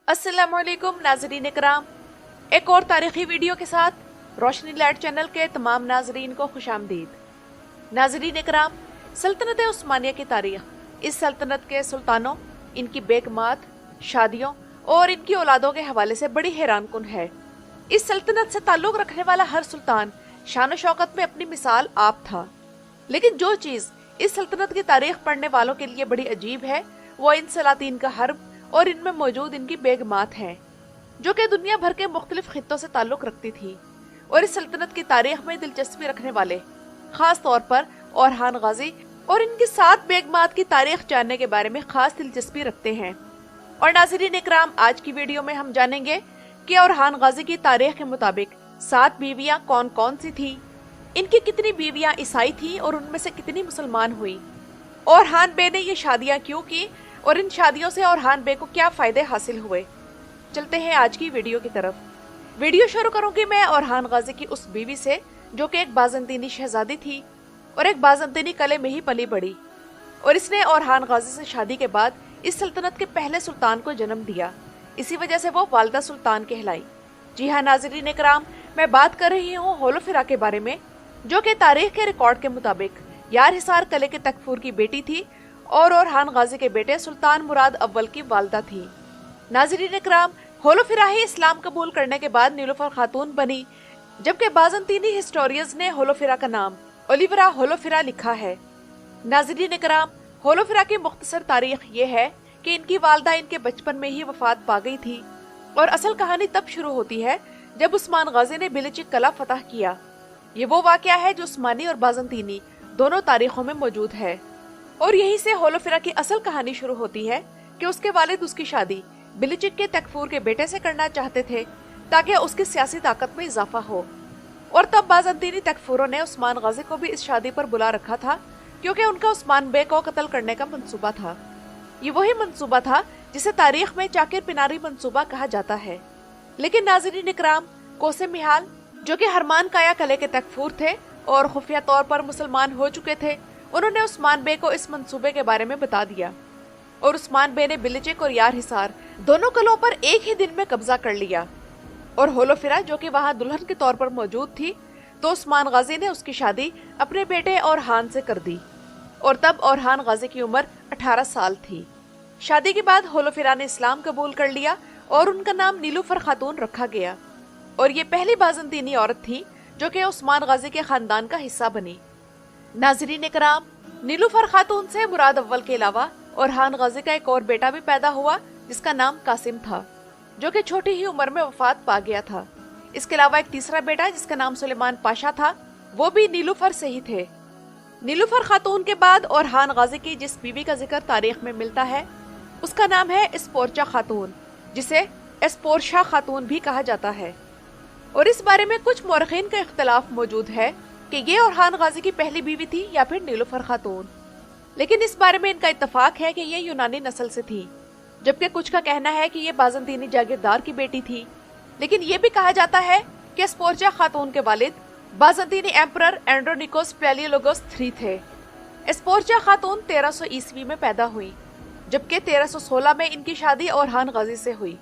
अस्सलामुअलैकुम नाजरीन इकराम, एक और तारीखी वीडियो के साथ रोशनी लाइट चैनल के तमाम नाजरीन को खुशामदीद। नाजरीन इकराम, सल्तनत उस्मानिया की तारीख इस सल्तनत के सुल्तानों, इनकी बेगमात, शादियों और इनकी औलादों के हवाले से बड़ी हैरानकुन है। इस सल्तनत से ताल्लुक रखने वाला हर सुल्तान शान शौकत में अपनी मिसाल आप था। लेकिन जो चीज इस सल्तनत की तारीख पढ़ने वालों के लिए बड़ी अजीब है, वो इन सलातीन का हर्ब और इनमें मौजूद इनकी बेगमात हैं, जो कि दुनिया भर के मुख्तलिफ खित्तों से ताल्लुक रखती थी और इस सल्तनत की तारीख में दिलचस्पी रखने वाले खास तौर पर औरहान गाजी और इनकी 7 बेगमात की तारीख जानने के बारे में खास दिलचस्पी रखते हैं। और नाज़रीन इकराम, आज की वीडियो में हम जानेंगे कि औरहान गाजी की तारीख के मुताबिक 7 बीवियां कौन कौन सी थी, इनकी कितनी बीवियां ईसाई थी और उनमें से कितनी मुसलमान हुई, औरहान बे ने ये शादियां क्यों की और इन शादियों से औरहान बे को क्या फायदे हासिल हुए। चलते हैं आज की वीडियो की तरफ। वीडियो शुरू करूंगी मैं औरहान गाजी की उस बीवी से जो कि एक बाज़ंतीनी शहजादी थी और एक बाज़ंतीनी कले में ही पली बड़ी, और इसने औरहान गाजी से शादी के बाद इस सल्तनत के पहले सुल्तान को जन्म दिया। इसी वजह से वो वालिदा सुल्तान कहलाई। जी हाँ नाज़रीन इकराम, मैं बात कर रही हूँ होलोफिरा के बारे में, जो कि तारीख के रिकॉर्ड के मुताबिक यार हिसार कले के तकफूर की बेटी थी और औरहान गाजी के बेटे सुल्तान मुराद अव्वल की वालिदा थी। नाज़रीन इकराम, होलोफिरा ही इस्लाम कबूल करने के बाद नीलुफर खातून बनी, जबकि बाज़ंतीनी हिस्टोरियंस ने होलोफिरा का नाम ओलिवरा होलोफिरा लिखा है। नाज़रीन इकराम, होलोफिरा की मुख्तसर तारीख ये है कि इनकी वालिदा इनके बचपन में ही वफात पा गई थी और असल कहानी तब शुरू होती है जब उस्मान गाजी ने बिलिचिक कला फतह किया। ये वो वाकया है जो उस्मानी और बाज़ंतीनी दोनों तारीखों में मौजूद है और यहीं से होलोफिरा की असल कहानी शुरू होती है कि उसके वालिद उसकी शादी बिलिचिक के तकफूर के बेटे से करना चाहते थे ताकि उसकी सियासी ताकत में इजाफा हो, और तब बाज़ंतीनी तकफूरों ने उस्मान गाजी को भी इस शादी पर बुला रखा था क्योंकि उनका उस्मान बे को कत्ल करने का मंसूबा था। ये वही मंसूबा था जिसे तारीख में चाकिर पिनारी मंसूबा कहा जाता है। लेकिन नाज़रीन इकराम, कोसे मिहाल जो कि हरमान काया कले के तकफूर थे और खुफिया तौर पर मुसलमान हो चुके थे, उन्होंने उस्मान बे को इस मंसूबे के बारे में बता दिया और उस्मान बे ने बिलिचिक और यार हिसार दोनों कलों पर एक ही दिन में कब्जा कर लिया। और होलोफिरा जो कि वहां दुल्हन के तौर पर मौजूद थी, तो उस्मान गाजी ने उसकी शादी अपने बेटे औरहान से कर दी और तब औरहान गाजी की उम्र 18 साल थी। शादी के बाद होलोफिरा ने इस्लाम कबूल कर लिया और उनका नाम नीलुफर खातून रखा गया और ये पहली बाज़ंतीनी औरत थी जो कि उस्मान गाजी के खानदान का हिस्सा बनी। नाज़रीन इकराम, नीलुफर खातून से मुराद अव्वल के अलावा औरहान गाजी का एक और बेटा भी पैदा हुआ जिसका नाम कासिम था, जो कि छोटी ही उम्र में वफात पा गया था। इसके अलावा एक तीसरा बेटा जिसका नाम सुलेमान पाशा था, वो भी नीलुफर से ही थे। नीलुफर खातून के बाद औरहान गाजी की जिस बीवी का जिक्र तारीख में मिलता है उसका नाम है एस्पोर्चा खातून, जिसे एस्पोर्शा खातून भी कहा जाता है। और इस बारे में कुछ मौरखीन का इख्तलाफ मौजूद है कि ये औरहान गाजी की पहली बीवी थी या फिर नीलुफर खातून, लेकिन इस बारे में इनका इत्तफाक है कि ये यूनानी नस्ल से थी, जबकि कुछ का कहना है कि ये बाज़ंतीनी जागीरदार की बेटी थी। लेकिन ये भी कहा जाता है कि एस्पोर्चा खातून के वालिद बाज़ंतीनी एम्परर एंड्रोनिकोस पैलियोलोगोस III थे। एस्पोर्चा खातून 1300 ईस्वी में पैदा हुई, जबकि 1316 में इनकी शादी औरहान गाजी से हुई।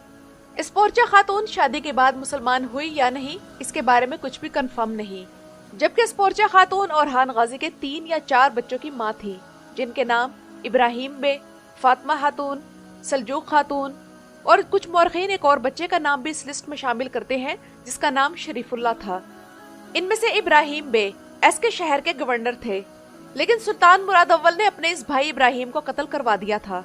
एस्पोर्चा खातून शादी के बाद मुसलमान हुई या नहीं, इसके बारे में कुछ भी कंफर्म नहीं, जबकि एस्पोर्चा खातून औरहान गाजी के 3 या 4 बच्चों की माँ थी, जिनके नाम इब्राहिम बे, फातिमा खातून, सल्जूक खातून और कुछ मौरखीन एक और बच्चे का नाम भी इस लिस्ट में शामिल करते हैं जिसका नाम शरीफुल्लाह था। इनमें से इब्राहिम बे एस के शहर के गवर्नर थे, लेकिन सुल्तान मुराद अव्वल ने अपने इस भाई इब्राहिम को कत्ल करवा दिया था।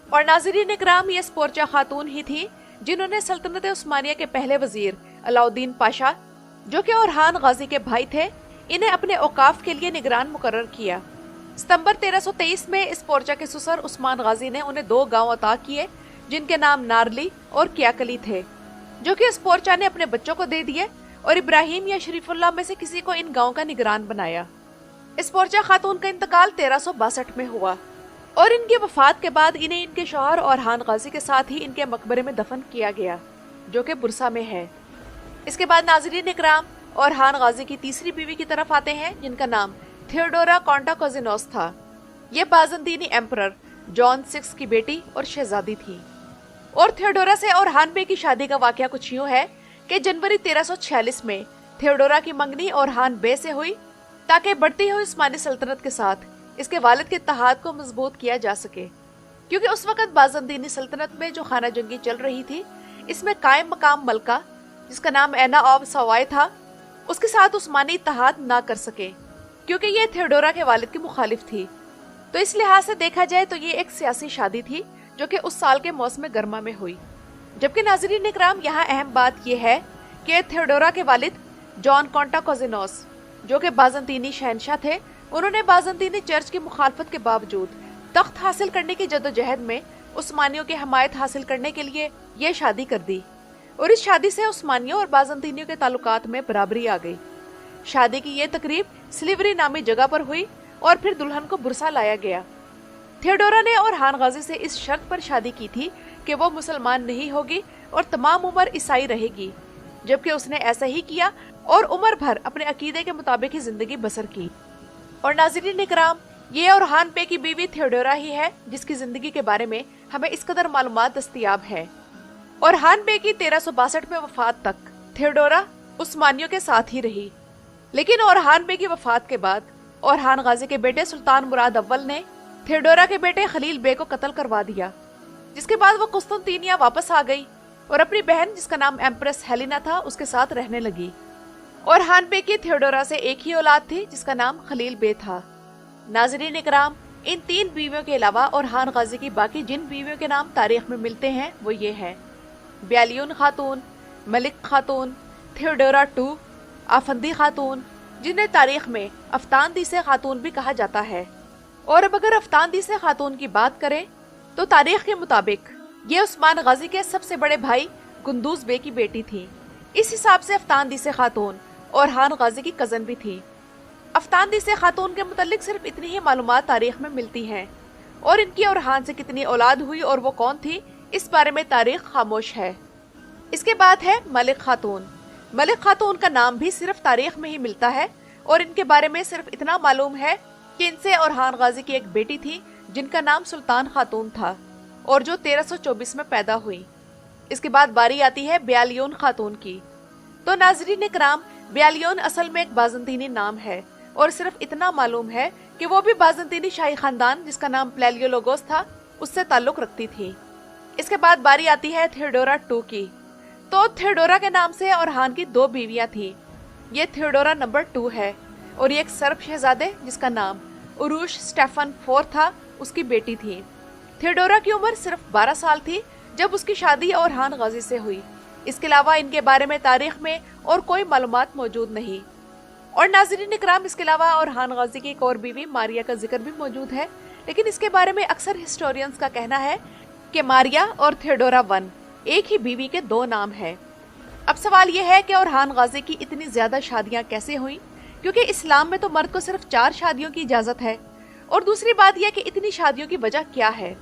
और नाज़रीन इकराम, ये एस्पोर्चा खातून ही थी जिन्होंने सल्तनत उस्मानिया के पहले वजीर अलाउद्दीन पाशा, जो कि औरहान गाजी के भाई थे, इन्हें अपने औकाफ के लिए निगरान मुकर्रर किया। सितंबर 1323 में एस्पोर्चा के ससुर उस्मान गाजी ने उन्हें 2 गांव अता किए जिनके नाम नारली और क्याकली थे, जो कि एस्पोर्चा ने अपने बच्चों को दे दिए और इब्राहिम या शरीफुल्लाह में से किसी को इन गांव का निगरान बनाया। एस्पोर्चा खातून का इंतकाल 1362 में हुआ और इनकी वफात के बाद इन्हें इनके शौहर औरहान गाजी के साथ ही इनके मकबरे में दफन किया गया, जो कि बुरसा में है। इसके बाद नाज़रीन इकराम, औरहान गाजी की तीसरी बीवी की तरफ आते हैं जिनका नाम थियोडोरा कॉन्टाकोजिनोस था। ये बाज़ंतीनी एम्परर जॉन VI की बेटी और शहजादी थी। और थियोडोरा से ओरहान बे की शादी का वाकया कुछ यूं है कि जनवरी 1346 में थियोडोरा की मंगनी ओरहान बे से हुई ताकि बढ़ती हुई उस्मानी सल्तनत के साथ इसके वालिद के इत्तेहाद को मजबूत किया जा सके, क्योंकि उस वक्त बाज़ंतीनी सल्तनत में जो खाना जंगी चल रही थी इसमें कायम मकाम मलका जिसका नाम ऐना ऑफ सवाई था उसके साथ उस्मानी इत्तेहाद ना कर सके, क्योंकि ये थियोडोरा के वालिद की मुखालिफ थी। तो इस लिहाज से देखा जाए तो ये एक सियासी शादी थी जो कि उस साल के मौसम गर्मा में हुई। जबकि नाज़रीन इकराम, यहाँ अहम बात यह है कि थियोडोरा के वालिद जॉन कॉन्टाकोजिनोस जो कि बाज़ंतीनी शहनशाह थे, उन्होंने बाज़ंतीनी चर्च की मुखालफत के बावजूद तख्त हासिल करने की जद्दोजहद में उस्मानियों की हमायत हासिल करने के लिए ये शादी कर दी और इस शादी से उस्मानियों और बाज़ंतीनियों के ताल्लुकात में बराबरी आ गई। शादी की ये तकरीब स्लिवरी नामी जगह पर हुई और फिर दुल्हन को बुरसा लाया गया। थियोडोरा ने ओरहान गाजी से इस शर्त पर शादी की थी कि वो मुसलमान नहीं होगी और तमाम उम्र ईसाई रहेगी, जबकि उसने ऐसा ही किया और उम्र भर अपने अकीदे के मुताबिक ही जिंदगी बसर की। और नाज़रीन इकराम, ये ओरहान बे की बीवी थियोडोरा ही है जिसकी जिंदगी के बारे में हमें इस कदर मालूमात दस्तयाब है। ओरहान बे की 1362 में वफात तक थियोडोरा उस्मानियों के साथ ही रही, लेकिन ओरहान बे की वफात के बाद ओरहान गाजी के बेटे सुल्तान मुराद अव्वल ने थियोडोरा के बेटे खलील बे को कत्ल करवा दिया, जिसके बाद वो कुस्तुनतीनिया वापस आ गई और अपनी बहन जिसका नाम एम्प्रेस हेलेना था उसके साथ रहने लगी। ओरहान बे की थियोडोरा से एक ही औलाद थी जिसका नाम खलील बे था। नाज़रीन इकराम, इन 3 बीवियों के अलावा ओरहान गाजी की बाकी जिन बीवियों के नाम तारीख में मिलते हैं वो ये हैं: ब्यालियून खातून, मलिक खातून, थियोडोरा II, आफंदी खातून, जिन्हें तारीख में अफ्तानदीसे खातून भी कहा जाता है। और अब अगर अफ्तानदीसे खातून की बात करें तो तारीख के मुताबिक ये उस्मान गाजी के सबसे बड़े भाई गुंदूज बे की बेटी थी। इस हिसाब से अफ्तानदीसे खातून ओरहान गाजी की कजन भी थी। अफ्तानदीसे खातून के मुतालिक सिर्फ इतनी ही मालूमात तारीख में मिलती हैं और इनकी ओरहान से कितनी औलाद हुई और वो कौन थी इस बारे में तारीख खामोश है। इसके बाद है मलिक खातून। मलिक खातून का नाम भी सिर्फ तारीख में ही मिलता है और इनके बारे में सिर्फ इतना मालूम है कि इनसे ओरहान गाजी की एक बेटी थी जिनका नाम सुल्तान खातून था और जो 1324 में पैदा हुई। इसके बाद बारी आती है ब्यालियून खातून की। तो नाज़रीन इकराम, ब्यालियून असल में एक बाज़ंतीनी नाम है और सिर्फ इतना मालूम है कि वो भी बाज़ंतीनी शाही खानदान जिसका नाम प्लेलियोलोगोस था उससे ताल्लुक रखती थी। इसके बाद बारी आती है थियोडोरा II की। तो थियोडोरा के नाम से ओरहान की 2 बीवियां थी। ये थियोडोरा नंबर 2 है और ये एक सर्ब शहजादे जिसका नाम उरूश स्टेफन IV था उसकी बेटी थी। थियोडोरा की उम्र सिर्फ 12 साल थी जब उसकी शादी ओरहान गाजी से हुई। इसके अलावा इनके बारे में तारीख में और कोई मालूमात मौजूद नहीं। और नाज़रीन इकराम, इसके अलावा ओरहान गाजी की एक और बीवी मारिया का जिक्र भी मौजूद है, लेकिन इसके बारे में अक्सर हिस्टोरियंस का कहना है कि मारिया और थियोडोरा I एक ही बीवी के 2 नाम हैं। अब सवाल यह है कि ओरहान गाजी की इतनी ज्यादा शादियां कैसे हुई, क्योंकि इस्लाम में तो मर्द को सिर्फ 4 शादियों की इजाजत है। और दूसरी बात यह कि इतनी शादियों की वजह क्या है।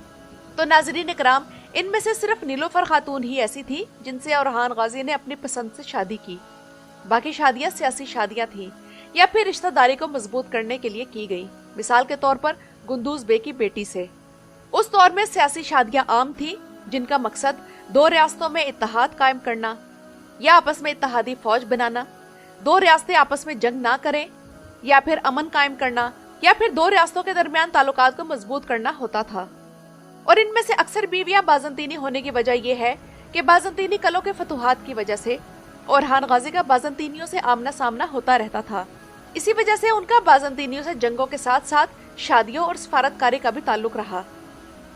तो नाज़रीन इकराम, इनमें से सिर्फ नीलोफर खातून ही ऐसी थी जिनसे ओरहान गाजी ने अपनी पसंद से शादी की। बाकी शादियां सियासी शादियां थीं या फिर रिश्तेदारी को मजबूत करने के लिए की गई। मिसाल के तौर पर गुंदूज बे की बेटी से। उस दौर में सियासी शादियां आम थी जिनका मकसद 2 रियासतों में इत्तेहाद कायम करना या आपस में इत्तेहादी फौज बनाना, 2 रियासतें आपस में जंग ना करें या फिर अमन कायम करना या फिर 2 रियासतों के दरमियान ताल्लुकात को मजबूत करना होता था। और इनमें से अक्सर बीवियां बाज़ंतीनी होने की वजह यह है कि बाज़ंतीनी कलों के फतुहात की वजह से ओरहान गाजी का बाज़ंतीनियों से आमना सामना होता रहता था। इसी वजह से उनका बाज़ंतीनियों से जंगों के साथ साथ शादियों और सफारतकारी का भी ताल्लुक रहा।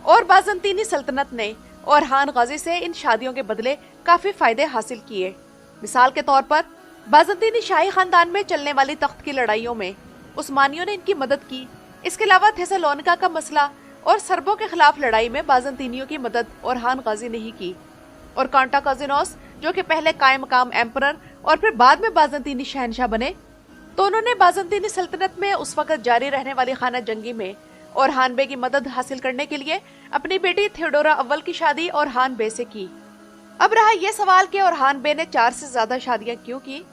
और बाज़ंतीनी सल्तनत ने ओरहान गाजी से इन शादियों के बदले काफी फायदे हासिल किए। मिसाल के तौर पर बाज़ंतीनी शाही खानदान में चलने वाली तख्त की लड़ाइयों में उस्मानियों ने इनकी मदद की। इसके अलावा थेसलोनिका का मसला और सर्बों के खिलाफ लड़ाई में बाज़ंतीनियों की मदद ओरहान गाजी ने ही की। और कॉन्टाकोजिनोस, जो कि पहले कायम मकाम एम्परर और फिर बाद में बाज़ंतीनी शहनशाह बने, तो उन्होंने बाज़ंतीनी सल्तनत में उस वक्त जारी रहने वाली खाना जंगी में ओरहान बे की मदद हासिल करने के लिए अपनी बेटी थियोडोरा अव्वल की शादी ओरहान बे से की। अब रहा यह सवाल कि ओरहान बे ने 4 से ज्यादा शादियां क्यों की।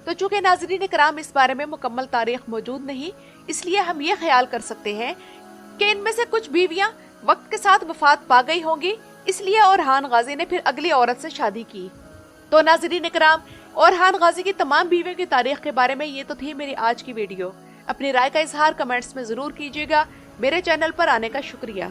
तो चूंकि नाज़रीन इकराम इस बारे में मुकम्मल तारीख मौजूद नहीं, इसलिए हम ये ख्याल कर सकते हैं कि इनमें से कुछ बीवियां वक्त के साथ वफात पा गई होंगी اس لیے اورحان غازی نے پھر اگلی عورت سے شادی کی۔ تو ناظرین اکرام، اورحان غازی کی تمام بیویوں کی تاریخ کے بارے میں یہ تو تھی میری آج کی ویڈیو۔ اپنی رائے کا اظہار کمنٹس میں ضرور کیجیے گا۔ میرے چینل پر آنے کا شکریہ۔